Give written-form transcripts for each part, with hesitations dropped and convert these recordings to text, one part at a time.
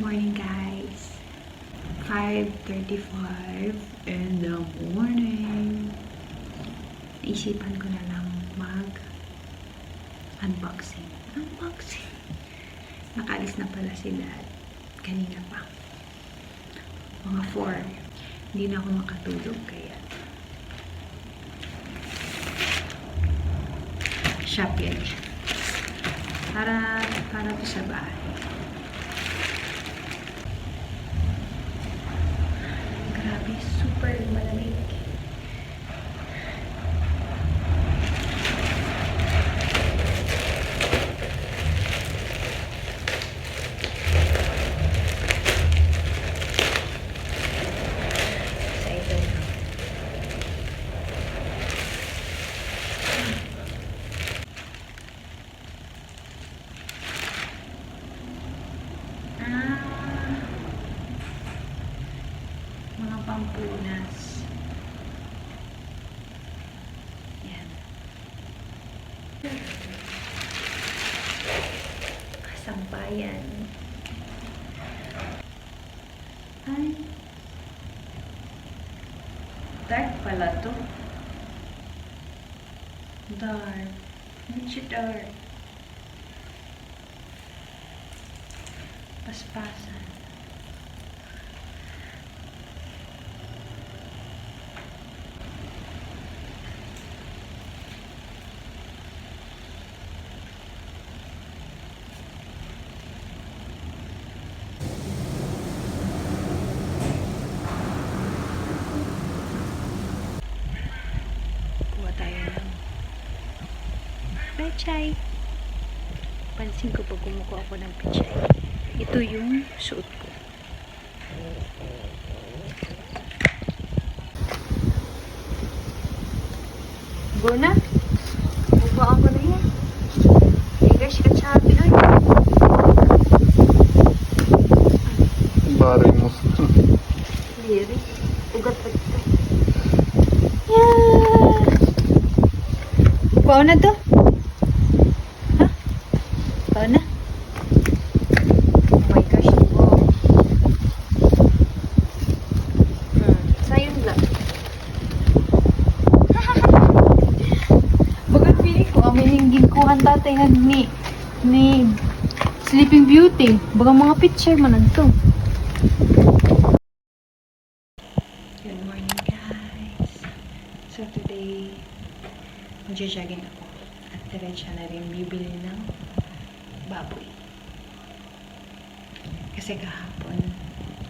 morning, guys. 5:35 in the morning. Naisipan ko na lang mag-unboxing. Nakalis na pala si Dad. Kanina pa. Mga 4. Hindi na ako makatulog kaya shop yan siya. Para to sa bahay. Grabe, super malamig. Mga pampunas. Yan. Kasampayan. Ay. Dark pala to. Dark. Medyo dark. Paspasan. Kuha tayo ng pechay. Pansin ko pag kumukuha ako ng pechay. Ito yung suot ko. Guna? Buka ako na yan. Hey guys, sikat sa happy oy. Baring mo. Liri. Ugat pa dito. Yeah! Buka na to? Ha? Buka na? Sayang lang. Bagat feeling ko, may hinggingkuhan tatay ni Sleeping Beauty. Baga mga picture man nagto. Good morning, guys. So today, mag-jogging ako. At diretso na rin bibili ng baboy. Kasi kahapon,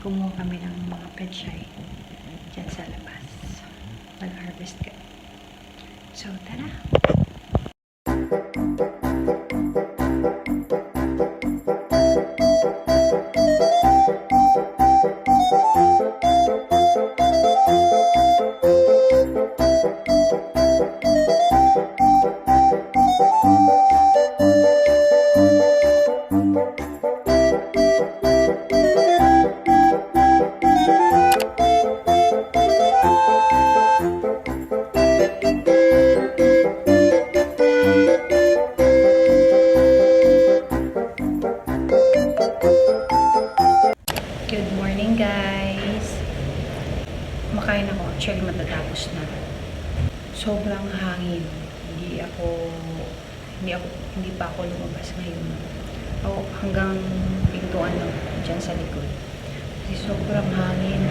kumuha kami ng mga pechay dyan sa labas. Nag-harvest ka. So, tara! Good morning, guys. Makain ako. Actually, matatapos na. Sobrang hangin. Hindi pa ako lumabas ngayon. Hanggang pintuan lang dyan sa likod. Kasi sobrang hangin.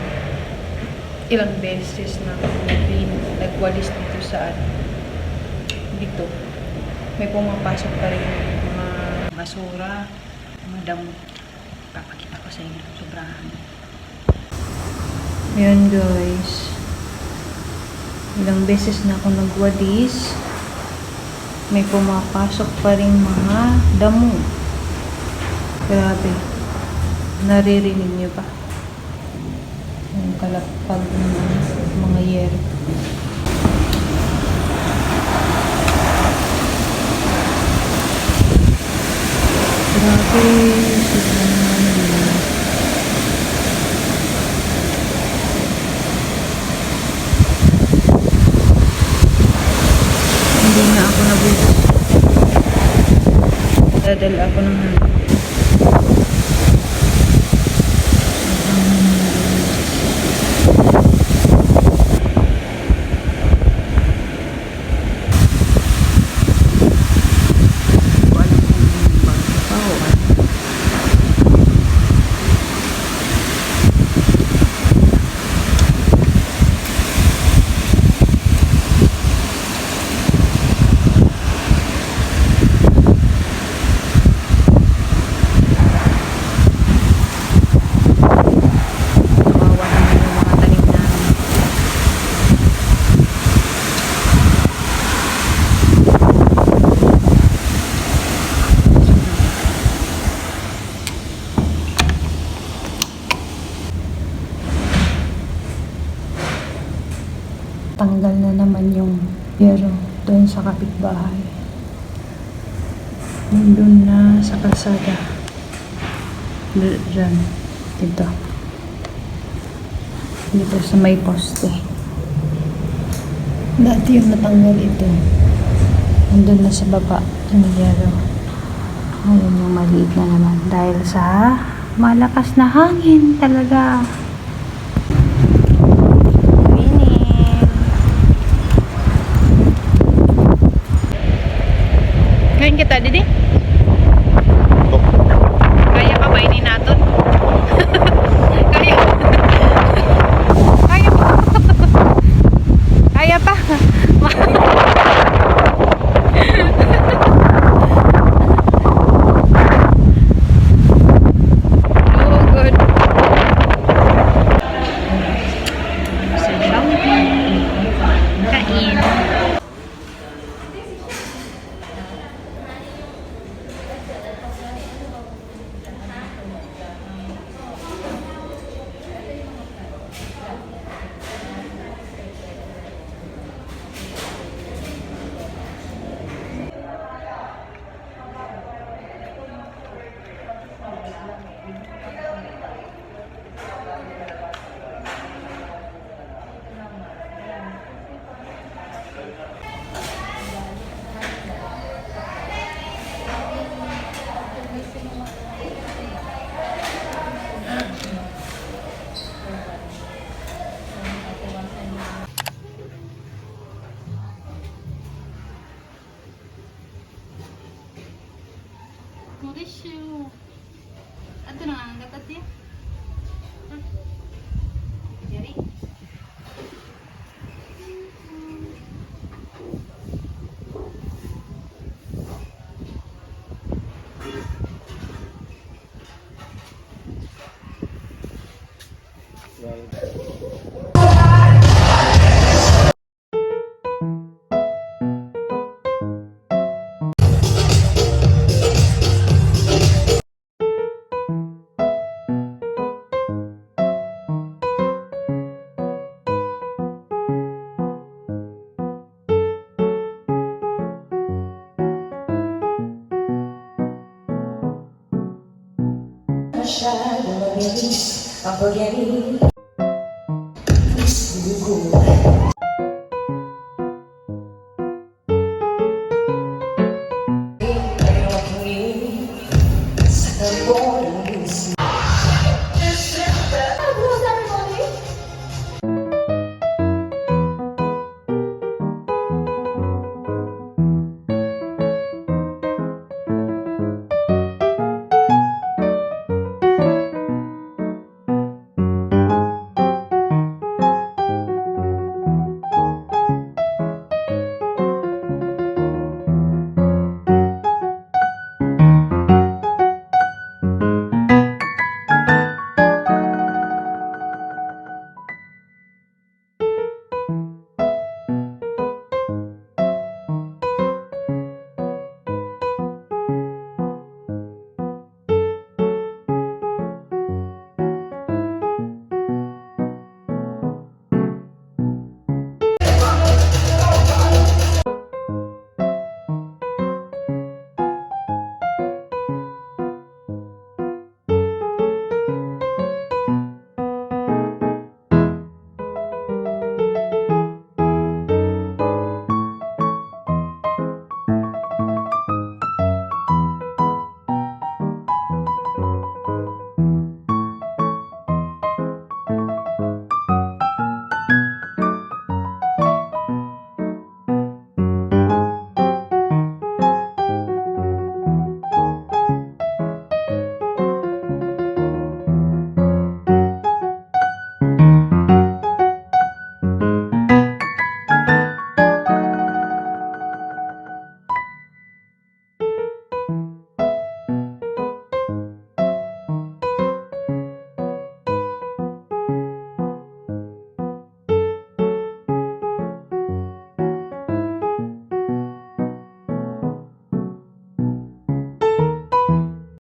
Ilang beses na nagwalis dito sa dito. May pumapasok pa rin mga basura, mga damo. Papakita ko sa inyo. Sobrang hangin. Ayan, guys. Ilang beses na ako nagwadis. May pumapasok pa rin mga damo. Grabe. Naririnig niyo ba? Yung kalapag ng mga yero. Grabe. Sobrang hangin. Hindi na ako nabubukas. Dadala ako ng hangin. Yan yung yero doon sa kapitbahay. Doon na sa kalsada. Diyan. Dito. Dito sa may poste. Dati yung natanggal ito. Nandun na sa baba. Yung yero. Ayun yung maliit na naman. Dahil sa malakas na hangin talaga. Kain kita, Didi? Kaya ka ba ini natin? Kaya. Kaya pa. Kaya pa. Oh, good. Sa shopping. Kain. Mauricio. Ato na nga ang gatat niya. Yari. Masyado mabilis ang pag-ibig.